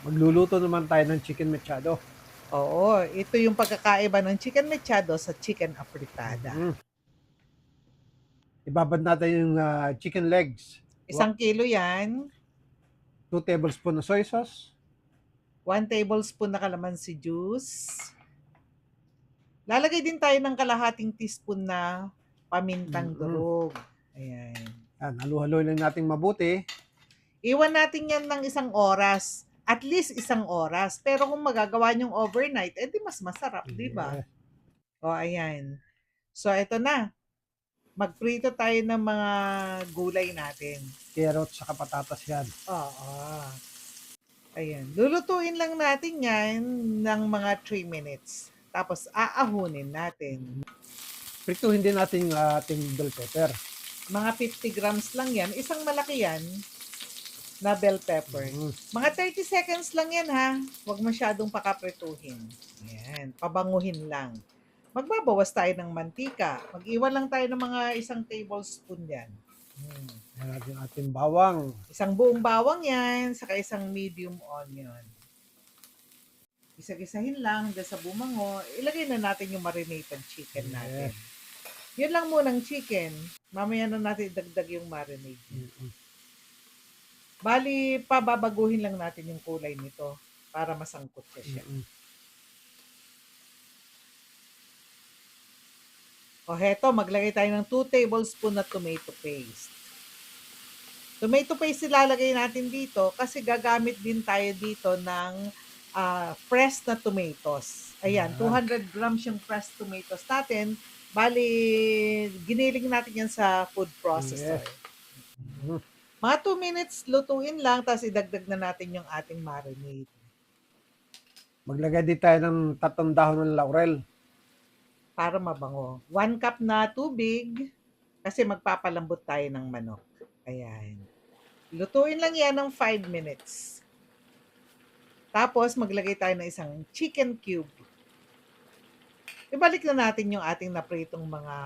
Magluluto naman tayo ng chicken mechado. Oo, ito yung pagkakaiba ng chicken mechado sa chicken afritada. Mm. Ibabad natin yung chicken legs. 1 kilo yan, 2 tablespoon na soy sauce. 1 tablespoon na calamansi juice. Lalagay din tayo ng kalahating teaspoon na pamintang Mm. durog. Ayan. Yan, halu-halo lang natin mabuti. Iwan natin yan ng 1 oras. At least 1 oras. Pero kung magagawa nyong overnight, edi mas masarap, di ba? Yeah. O, ayan. So, ito na. Magprito tayo ng mga gulay natin. Carrots saka patatas yan. Oo. Ayan. Lulutuin lang natin yan ng mga 3 minutes. Tapos, aahunin natin. Prituhin din natin yung ating bell pepper. Mga 50 grams lang yan. Isang malaki yan na bell pepper. Mga 30 seconds lang yan ha. Huwag masyadong pakaprituhin. Ayan. Pabanguhin lang. Magbabawas tayo ng mantika. Mag-iwan lang tayo ng mga 1 tablespoon yan. Yan natin ating bawang. Isang buong bawang yan, saka isang medium onion. Isa-gisahin lang hanggang sa bumango. Ilagay na natin yung marinated chicken natin. Yun lang munang chicken. Mamaya na natin idagdag yung marinade. Bali, pababaguhin lang natin yung kulay nito para masangkot siya. O heto, maglagay tayo ng 2 tablespoon na tomato paste. Tomato paste ilalagay natin dito kasi gagamit din tayo dito ng fresh na tomatoes. Ayan, 200 grams yung fresh tomatoes natin. Bali, giniling natin yan sa food processor. Mga 2 minutes, lutuin lang, tapos idagdag na natin yung ating marinade. Maglagay din tayo ng 3 dahon ng laurel. Para mabango. 1 cup na tubig kasi magpapalambot tayo ng manok. Ayan. Lutuin lang yan ng 5 minutes. Tapos, maglagay tayo ng isang chicken cube. Ibalik na natin yung ating napritong mga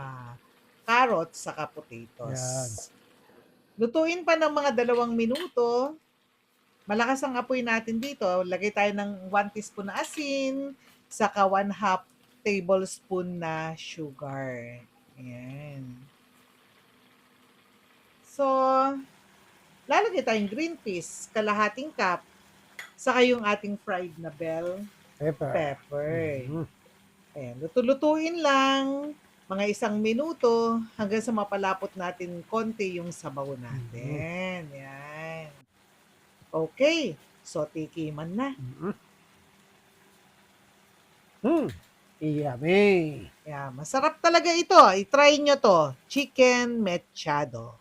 carrots saka potatoes. Yan. Lutuin pa ng mga 2 minuto. Malakas ang apoy natin dito. Lagay tayo ng 1 teaspoon na asin, saka 1/2 tablespoon na sugar. Ayan. So, lalagay tayong green peas, kalahating cup, saka yung ating fried na bell pepper. Ayan, luto-lutuin lang, mga 1 minuto, hanggang sa mapalapot natin konti yung sabaw natin. Yan. Okay, so tikiman na. Yummy! Yeah, masarap talaga ito. I-try nyo to. Chicken mechado.